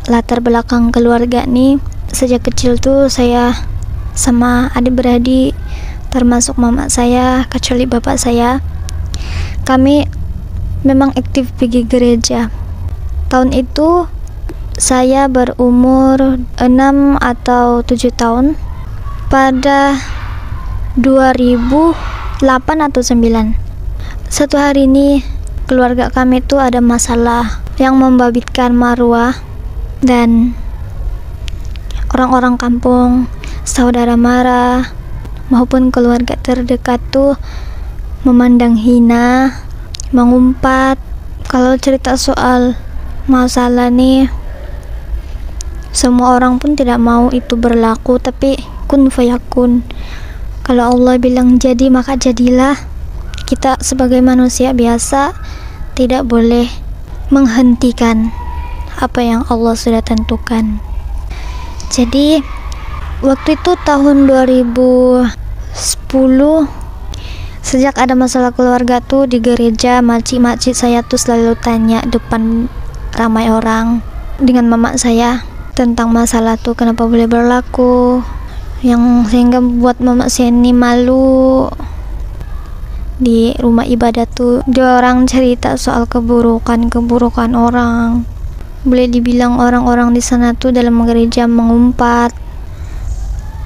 latar belakang keluarga nih, sejak kecil tuh saya sama adik-beradik, termasuk mama saya, kecuali bapak saya, kami memang aktif pergi gereja. Tahun itu saya berumur 6 atau 7 tahun. Pada 2008 atau 9, satu hari ini keluarga kami itu ada masalah yang membabitkan maruah, dan orang-orang kampung, saudara mara maupun keluarga terdekat tuh memandang hina, mengumpat. Kalau cerita soal masalah nih, semua orang pun tidak mau itu berlaku, tapi kun fayakun. Kalau Allah bilang jadi, maka jadilah. Kita sebagai manusia biasa tidak boleh menghentikan apa yang Allah sudah tentukan. Jadi waktu itu tahun 2010, sejak ada masalah keluarga tuh di gereja, makcik-makcik saya tuh selalu tanya depan ramai orang dengan mama saya tentang masalah tuh kenapa boleh berlaku, yang sehingga buat mama saya ini malu. Di rumah ibadah tuh dia orang cerita soal keburukan orang. Boleh dibilang orang-orang di sana tuh dalam gereja mengumpat.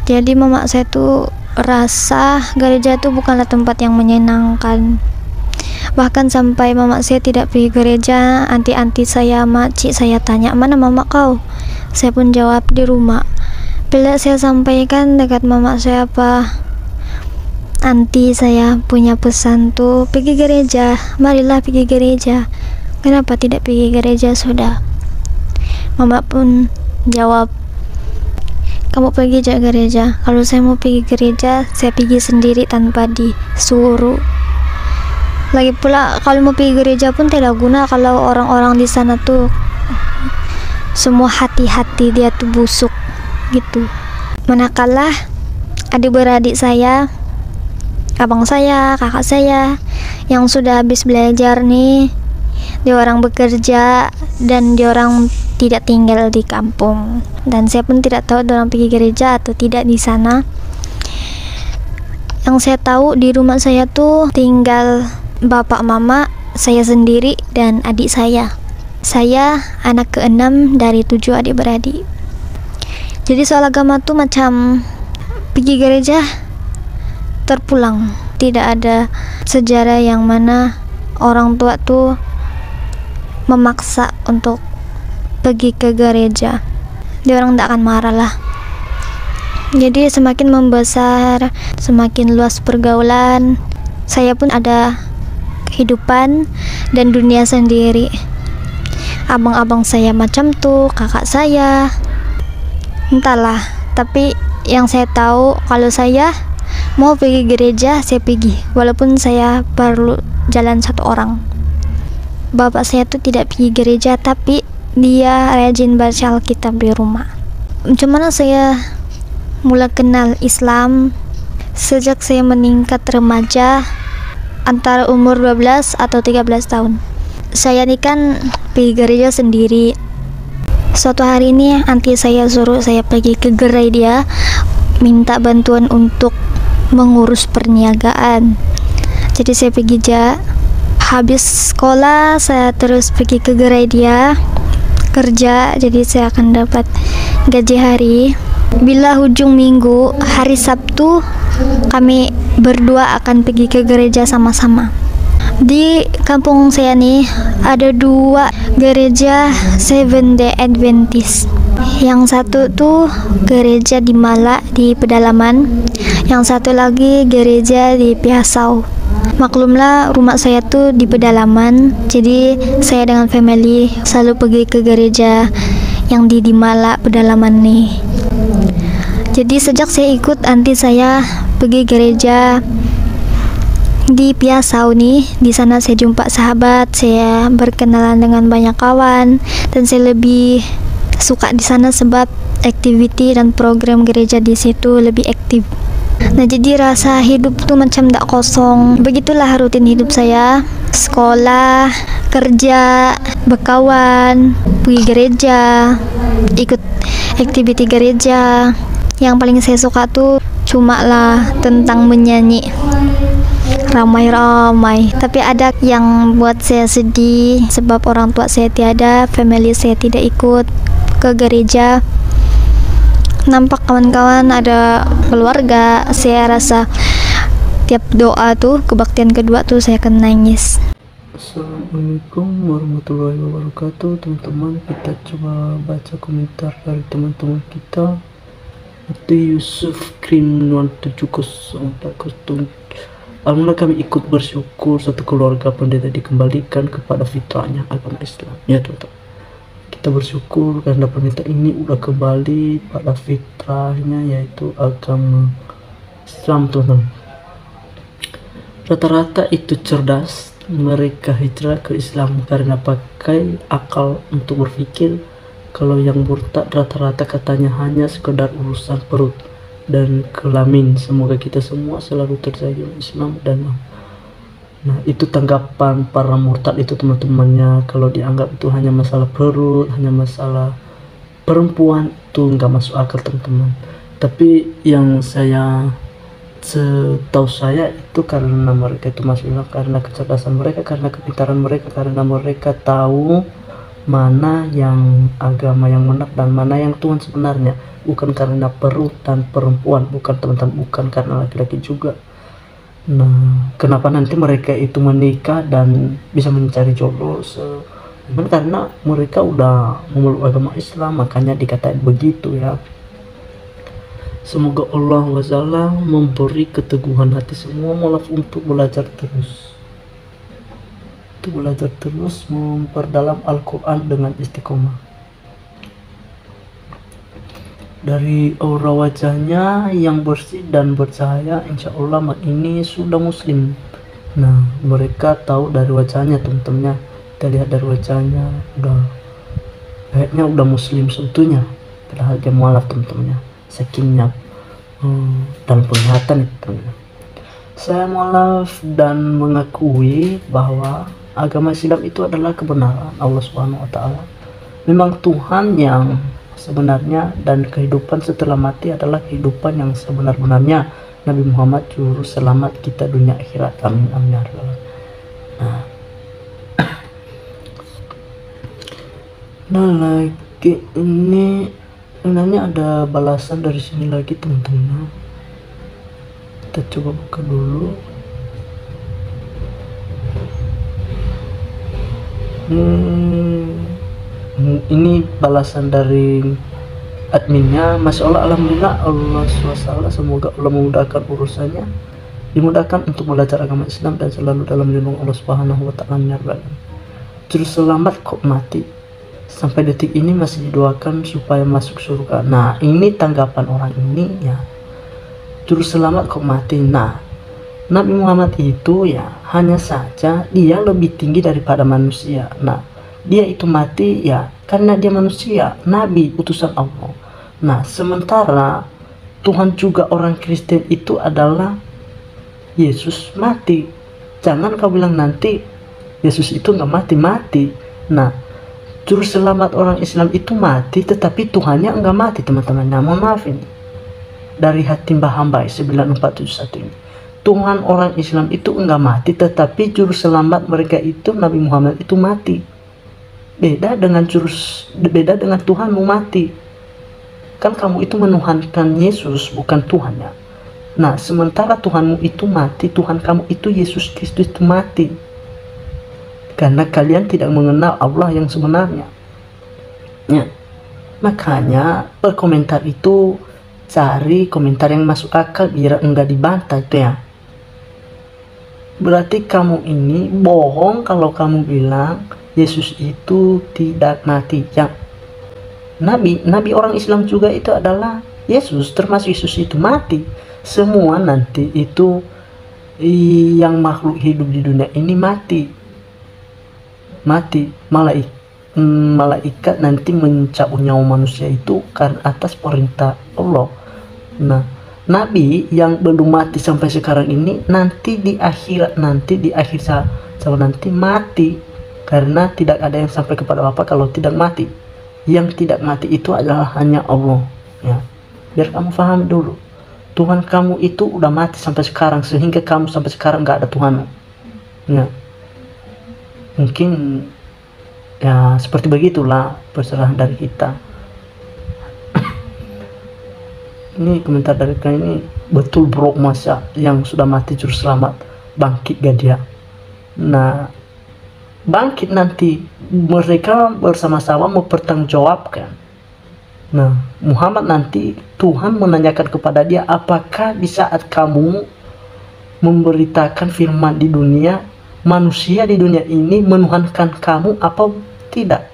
Jadi mama saya tuh rasa gereja tuh bukanlah tempat yang menyenangkan. Bahkan sampai mama saya tidak pergi gereja, anti-anti saya, makcik saya tanya, "Mana mama kau?" Saya pun jawab, "Di rumah." Bila saya sampaikan dekat mama saya apa, anti saya punya pesan tuh, "Pergi gereja, marilah pergi gereja. Kenapa tidak pergi gereja sudah?" Mama pun jawab, "Kamu pergi aja gereja. Kalau saya mau pergi gereja, saya pergi sendiri tanpa disuruh. Lagi pula kalau mau pergi gereja pun tidak guna kalau orang-orang di sana tuh semua hati-hati dia tuh busuk gitu." Manakala adik-beradik saya, abang saya, kakak saya yang sudah habis belajar nih, dia orang bekerja dan dia orang tidak tinggal di kampung, dan saya pun tidak tahu dia orang pergi gereja atau tidak di sana. Yang saya tahu di rumah saya tuh tinggal bapak mama, saya sendiri dan adik saya. Saya anak ke-6 dari 7 adik-beradik. Jadi soal agama tuh macam pergi gereja terpulang. Tidak ada sejarah yang mana orang tua tuh memaksa untuk pergi ke gereja. Dia orang tidak akan marah lah. Jadi semakin membesar, semakin luas pergaulan, saya pun ada kehidupan dan dunia sendiri. Abang-abang saya macam tuh, kakak saya, entahlah. Tapi yang saya tahu, kalau saya mau pergi gereja, saya pergi, walaupun saya perlu jalan satu orang. Bapak saya tuh tidak pergi gereja, tapi dia rajin baca Alkitab di rumah. Macam mana saya mulai kenal Islam? Sejak saya meningkat remaja, antara umur 12 atau 13 tahun. Saya ini kan pergi gereja sendiri. Suatu hari ini anti saya suruh saya pergi ke gerai dia, minta bantuan untuk mengurus perniagaan. Jadi saya pergi aja. Habis sekolah saya terus pergi ke gerai dia kerja, jadi saya akan dapat gaji hari. Bila hujung minggu, hari Sabtu, kami berdua akan pergi ke gereja sama-sama. Di kampung saya nih ada 2 gereja Seventh-day Adventist. Yang satu tuh gereja di Malak di pedalaman, yang satu lagi gereja di Piasau. Maklumlah rumah saya tuh di pedalaman, jadi saya dengan family selalu pergi ke gereja yang di Malak pedalaman nih. Jadi sejak saya ikut anti saya pergi gereja di Piasau nih, di sana saya jumpa sahabat, saya berkenalan dengan banyak kawan, dan saya lebih suka di sana sebab activity dan program gereja di situ lebih aktif. Nah, jadi rasa hidup tuh macam tak kosong. Begitulah rutin hidup saya. sekolah, kerja, berkawan, pergi gereja, ikut aktiviti gereja. Yang paling saya suka tuh cuma lah tentang menyanyi ramai-ramai. Tapi ada yang buat saya sedih sebab orang tua saya tiada, family saya tidak ikut ke gereja. Nampak kawan-kawan ada keluarga, saya rasa tiap doa tuh, kebaktian kedua tuh saya akan nangis. Assalamualaikum warahmatullahi wabarakatuh. Teman-teman, kita coba baca komentar dari teman-teman kita. Itu Yusuf Krim 1704. Alhamdulillah kami ikut bersyukur satu keluarga pendeta dikembalikan kepada fitrahnya agama Islam. Ya teman-teman, kita bersyukur karena pendeta ini udah kembali pada fitrahnya yaitu agama Islam teman-teman. Rata-rata itu cerdas, mereka hijrah ke Islam karena pakai akal untuk berpikir. Kalau yang murtad rata-rata katanya hanya sekedar urusan perut dan kelamin. Semoga kita semua selalu terjaga Islam dan nah itu tanggapan para murtad itu teman-temannya. Kalau dianggap itu hanya masalah perut, hanya masalah perempuan, itu nggak masuk akal teman-teman. Tapi yang setahu saya itu karena mereka itu masuk Islam karena kecerdasan mereka, karena kepintaran mereka, karena mereka tahu mana yang agama yang benar dan mana yang Tuhan sebenarnya, bukan karena perut dan perempuan, bukan teman-teman, bukan karena laki-laki juga. Nah, kenapa nanti mereka itu menikah dan bisa mencari jodoh? Karena mereka udah memeluk agama Islam, makanya dikatain begitu ya. Semoga Allah Ta'ala memberi keteguhan hati semua mualaf untuk belajar terus, memperdalam Al-Quran dengan istiqomah. Dari aura wajahnya yang bersih dan bercahaya, insya Allah ini sudah muslim. Nah, mereka tahu dari wajahnya teman-temannya. Kita lihat dari wajahnya kayaknya udah muslim seutuhnya, padahal dia mualaf teman-temannya, sakingnya dan penglihatan itu. Saya mualaf dan mengakui bahwa agama Islam itu adalah kebenaran Allah Subhanahu wa Ta'ala. Memang Tuhan yang sebenarnya, dan kehidupan setelah mati adalah kehidupan yang sebenar-benarnya. Nabi Muhammad juru selamat kita dunia akhirat. Amin amin ya rabbal alamin. Nah, lagi ini sebenarnya ada balasan dari sini lagi teman-teman. Kita coba buka dulu. Ini balasan dari adminnya. Masya Allah, alhamdulillah, Allah SWT, semoga Allah memudahkan urusannya, dimudahkan untuk belajar agama Islam dan selalu dalam lindung Allah Subhanahu wa Ta'ala. Juru selamat kok mati, sampai detik ini masih didoakan supaya masuk surga. Nah, ini tanggapan orang ini ya, juru selamat kok mati. Nah, Nabi Muhammad itu ya hanya saja dia lebih tinggi daripada manusia. Nah, dia itu mati ya karena dia manusia, Nabi utusan Allah. Nah, sementara Tuhan juga orang Kristen itu adalah Yesus mati. Jangan kau bilang nanti Yesus itu nggak mati. Nah, juru selamat orang Islam itu mati, tetapi Tuhannya nggak mati teman-teman. Nah, mohon maaf ini dari hati Mbah Hambai 9471 ini. Tuhan orang Islam itu enggak mati, tetapi juru selamat mereka itu Nabi Muhammad itu mati. Beda dengan Tuhanmu mati. Kan kamu itu menuhankan Yesus, bukan Tuhan ya. Nah, sementara Tuhanmu itu mati, Tuhan kamu itu Yesus Kristus itu mati. Karena kalian tidak mengenal Allah yang sebenarnya. Ya. Makanya berkomentar itu cari komentar yang masuk akal biar enggak dibantah itu ya. Berarti kamu ini bohong kalau kamu bilang Yesus itu tidak mati. Ya, Nabi orang Islam juga itu adalah Yesus, termasuk Yesus itu mati. Semua nanti itu yang makhluk hidup di dunia ini mati. Malaikat nanti mencabut nyawa manusia itu karena atas perintah Allah. Nah, nabi yang belum mati sampai sekarang ini nanti di akhirat, nanti di akhir zaman nanti mati, karena tidak ada yang sampai kepada Bapa kalau tidak mati. Yang tidak mati itu adalah hanya Allah, ya. Biar kamu paham dulu, Tuhan kamu itu udah mati sampai sekarang, sehingga kamu sampai sekarang gak ada Tuhan, ya. Mungkin ya seperti begitulah perserahan dari kita. Ini komentar dari kalian ini, betul bro, masa yang sudah mati juru selamat bangkit gak dia? Nah, bangkit nanti mereka bersama-sama mempertanggungjawabkan. Nah, Muhammad nanti Tuhan menanyakan kepada dia, apakah di saat kamu memberitakan firman di dunia, manusia di dunia ini menuhankan kamu apa tidak?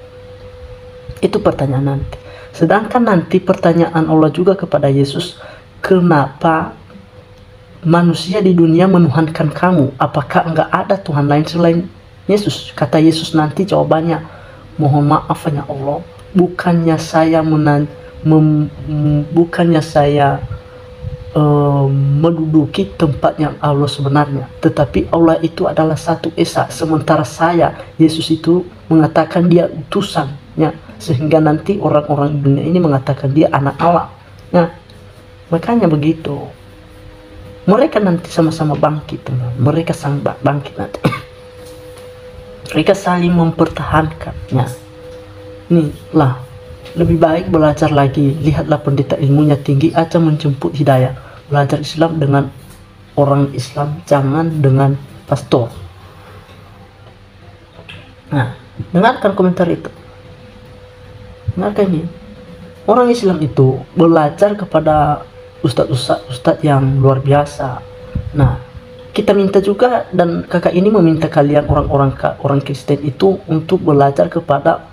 Itu pertanyaan nanti. Sedangkan nanti pertanyaan Allah juga kepada Yesus, kenapa manusia di dunia menuhankan kamu? Apakah enggak ada Tuhan lain selain Yesus? Kata Yesus nanti jawabannya, mohon maaf ya Allah, bukannya saya menduduki tempat yang Allah sebenarnya, tetapi Allah itu adalah satu esa, sementara saya, Yesus itu mengatakan dia utusannya, sehingga nanti orang-orang dunia ini mengatakan dia anak Allah. Nah, makanya begitu, mereka nanti sama-sama bangkit, teman. Mereka sang bangkit nanti. Mereka saling mempertahankannya. Nih lah, lebih baik belajar lagi. Lihatlah pendeta ilmunya tinggi aja menjemput hidayah. Belajar Islam dengan orang Islam, jangan dengan pastor. Nah, dengarkan komentar itu. Dengarkan ini. Orang Islam itu belajar kepada ustadz yang luar biasa. Nah, kita minta juga, dan kakak ini meminta kalian orang Kristen itu untuk belajar kepada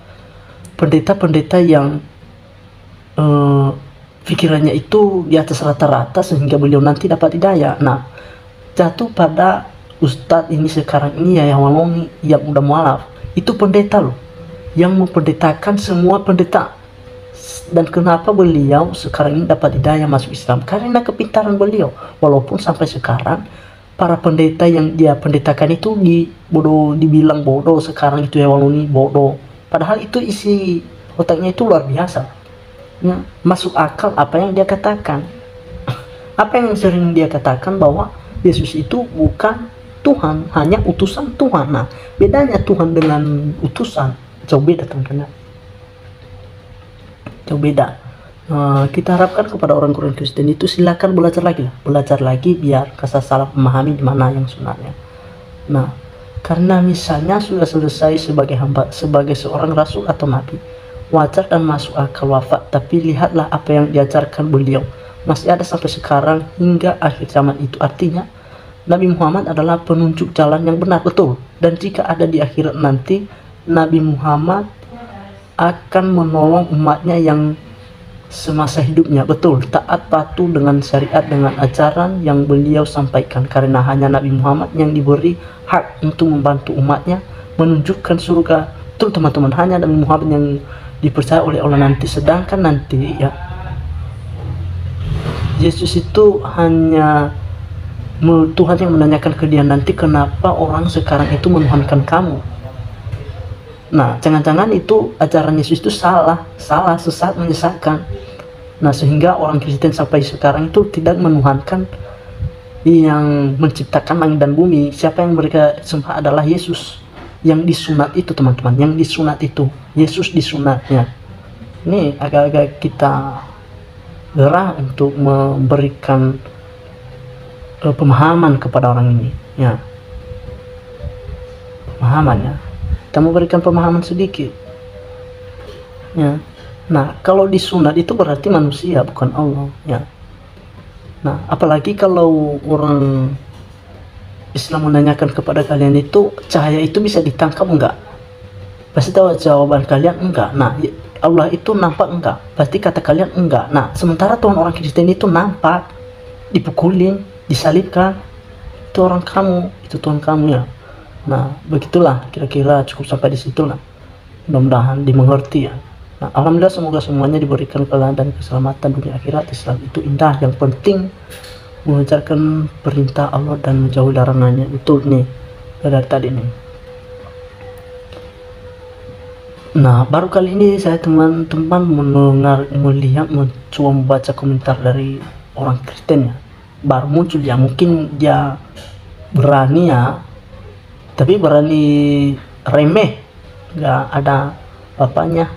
pendeta-pendeta yang pikirannya itu di atas rata-rata, sehingga beliau nanti dapat hidayah. Nah, jatuh pada ustadz ini sekarang ini ya, yang Walongi, yang udah mualaf, itu pendeta loh, yang mempendetakan semua pendeta. Dan kenapa beliau sekarang ini dapat hidayah masuk Islam? Karena kepintaran beliau. Walaupun sampai sekarang para pendeta yang dia pendetakan itu dibilang bodoh sekarang itu ya, Walongi bodoh. Padahal itu isi otaknya itu luar biasa, ya, masuk akal apa yang dia katakan. Apa yang sering dia katakan, bahwa Yesus itu bukan Tuhan, hanya utusan Tuhan. Nah, bedanya Tuhan dengan utusan jauh beda, teman-teman, jauh beda. Kita harapkan kepada orang-orang Kristen itu silakan belajar lagi biar kasar salah memahami di mana yang sunatnya. Nah, karena misalnya sudah selesai sebagai hamba, sebagai seorang rasul atau nabi, wajar dan masuk akal wafat. Tapi lihatlah apa yang diajarkan beliau masih ada sampai sekarang hingga akhir zaman itu. Artinya Nabi Muhammad adalah penunjuk jalan yang benar, betul. Dan jika ada di akhirat nanti, Nabi Muhammad akan menolong umatnya yang semasa hidupnya, betul, taat patuh dengan syariat, dengan ajaran yang beliau sampaikan. Karena hanya Nabi Muhammad yang diberi hak untuk membantu umatnya menunjukkan surga. Betul, teman-teman, hanya Nabi Muhammad yang dipercaya oleh Allah nanti. Sedangkan nanti ya, Yesus itu hanya Tuhan yang menanyakan ke dia nanti, kenapa orang sekarang itu menuhankan kamu? Nah, jangan-jangan itu ajaran Yesus itu salah, sesat, menyesatkan. Nah, sehingga orang Kristen sampai sekarang itu tidak menuhankan yang menciptakan langit dan bumi. Siapa yang mereka sembah adalah Yesus yang disunat itu, teman-teman, yang disunat itu, Yesus disunatnya. Ini agak-agak kita gerah untuk memberikan pemahaman kepada orang ini, ya, pemahamannya. Kita memberikan pemahaman sedikit, ya. Nah, kalau disunat itu berarti manusia, bukan Allah, ya. Nah, apalagi kalau orang Islam menanyakan kepada kalian itu, cahaya itu bisa ditangkap enggak? Pasti tahu jawaban kalian enggak. Nah, Allah itu nampak enggak? Pasti kata kalian enggak. Nah, sementara Tuhan orang Kristen itu nampak, dipukulin, disalibkan. Itu orang kamu, itu Tuhan kamu, ya. Nah, begitulah, kira-kira cukup sampai di situ lah. Mudah-mudahan dimengerti, ya. Nah, alhamdulillah semoga semuanya diberikan kelancaran dan keselamatan dunia akhirat. Islam itu indah, yang penting mengejarkan perintah Allah dan menjauhi larangannya. Betul nih dari tadi nih. Nah, baru kali ini saya teman-teman melihat mencoba membaca komentar dari orang Kristen ya. Baru muncul ya, mungkin dia berani ya, tapi berani remeh, nggak ada bapaknya.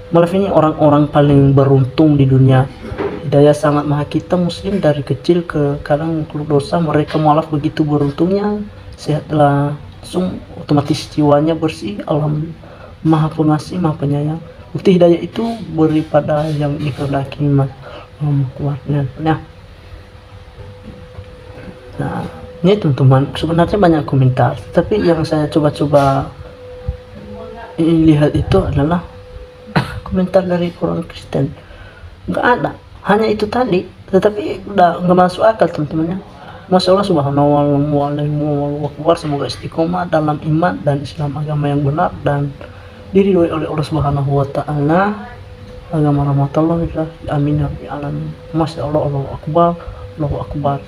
Malah ini orang-orang paling beruntung di dunia. Hidayah sangat maha kita muslim dari kecil ke kadang dosa, mereka mualaf begitu beruntungnya, sehatlah langsung otomatis jiwanya bersih. Alhamdulillah maha pengasih maha penyayang. Bukti hidayah itu beri pada yang dikehendaki kuatnya. Nah ini teman-teman, sebenarnya banyak komentar, tapi yang saya coba-coba lihat itu adalah komentar dari orang Kristen. Nggak ada, hanya itu tadi, tetapi udah nggak masuk akal teman-temannya. Masya Allah subhanahu wa ta'ala, semoga istiqomah dalam iman dan Islam, agama yang benar dan diridhoi oleh Allah subhanahu wa ta'ala, agama rahmatullah, amin ya rabbal alamin. Masya Allah, Allahu akbar, Allahu akbar.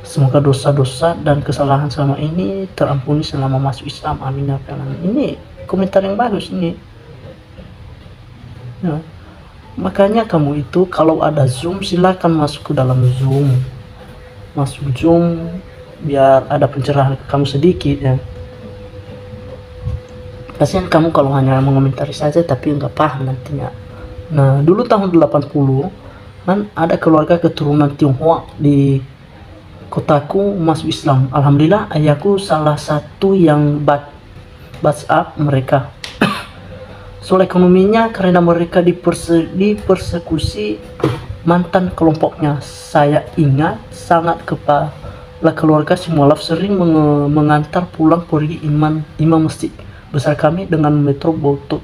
Semoga dosa-dosa dan kesalahan selama ini terampuni selama masuk Islam, amin ya rabbal alamin. Ini komentar yang bagus ini ya. Makanya kamu itu kalau ada Zoom silahkan masuk ke dalam Zoom, masuk Zoom biar ada pencerahan ke kamu sedikit ya. Kasihan kamu kalau hanya mengomentari saja tapi nggak paham nantinya. Nah dulu tahun 80 kan ada keluarga keturunan Tionghoa di kotaku masuk Islam. Alhamdulillah ayahku salah satu yang WhatsApp mereka. Soal ekonominya karena mereka dipersekusi mantan kelompoknya. Saya ingat sangat kepala keluarga si mualaf sering mengantar pulang pergi imam masjid besar kami dengan metro Botot.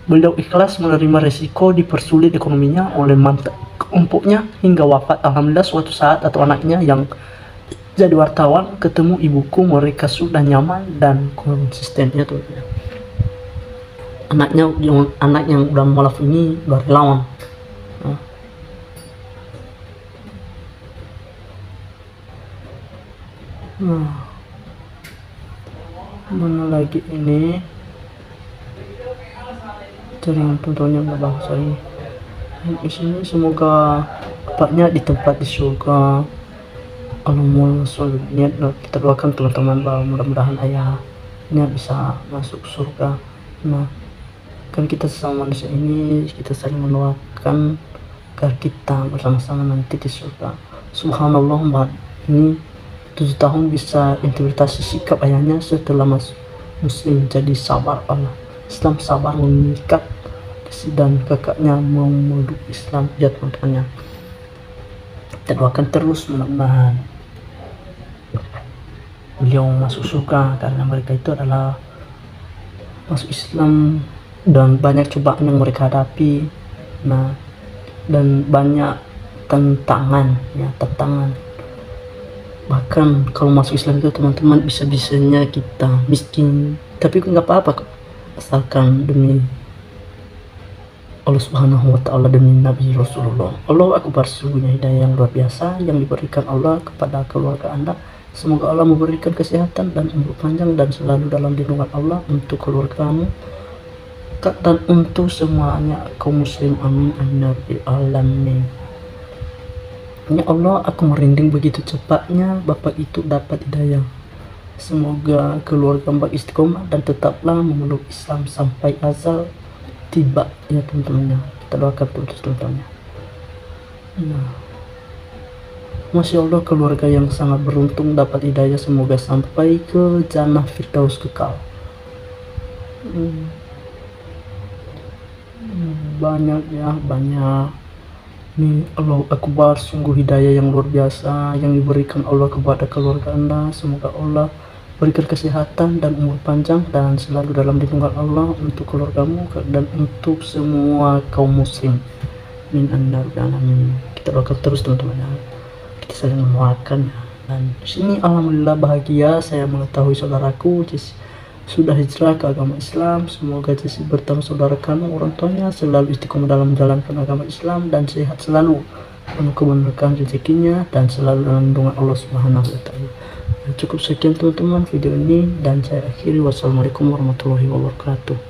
Beliau ikhlas menerima resiko dipersulit ekonominya oleh mantan kelompoknya hingga wafat. Alhamdulillah suatu saat atau anaknya yang jadi wartawan ketemu ibuku, mereka sudah nyaman dan konsisten ya tuh. Anak yang udah mualaf ini berlawan. Mana lagi ini jaringan tontonnya nggak bagus lagi. Di sini semoga bapaknya di tempat di surga. Niat kita doakan teman-teman bahwa mudah-mudahan ayahnya bisa masuk surga. Nah kan kita sesama manusia ini kita saling mendoakan agar kita bersama-sama nanti di surga. Subhanallah, mbak ini 7 tahun bisa interpretasi sikap ayahnya setelah masuk muslim jadi sabar Allah Islam, sabar mengikat dan kakaknya memeluk Islam ya teman-temannya. Kita doakan terus mudah-mudahan beliau masuk surga karena mereka itu adalah masuk Islam dan banyak cobaan yang mereka hadapi. Nah dan banyak tantangan bahkan kalau masuk Islam itu teman-teman bisa-bisanya kita miskin tapi nggak apa-apa asalkan demi Allah subhanahu wa ta'ala, demi Nabi Rasulullah. Allah akbar, sesungguhnya hidayah yang luar biasa yang diberikan Allah kepada keluarga Anda. Semoga Allah memberikan kesehatan dan umur panjang dan selalu dalam lindungan Allah untuk keluargamu dan untuk semuanya kaum muslim, amin amin ya rabbal alamin. Ya Allah, aku merinding begitu cepatnya bapak itu dapat hidayah. Semoga keluarga Mbak istiqomah dan tetaplah memeluk Islam sampai azal tiba ya teman-temannya. Kita doakan terus teman-temannya. Nah, Masya Allah, keluarga yang sangat beruntung dapat hidayah, semoga sampai ke jannah firdaus kekal. Banyak nih. Allahu akbar, sungguh hidayah yang luar biasa yang diberikan Allah kepada keluarga Anda. Semoga Allah berikan kesehatan dan umur panjang dan selalu dalam lindungan Allah untuk keluargamu dan untuk semua kaum muslim, min alamin. Kita doakan terus teman-teman, kita saling mendoakan. Dan di sini alhamdulillah bahagia saya mengetahui saudaraku sudah hijrah ke agama Islam. Semoga Jesse bertemu saudara kandung orang tuanya selalu istiqomah dalam menjalankan agama Islam dan sehat selalu, penuh keberkahan rezekinya dan selalu dalam lindungan Allah Subhanahu wa taala. Cukup sekian teman-teman video ini dan saya akhiri. Wassalamualaikum warahmatullahi wabarakatuh.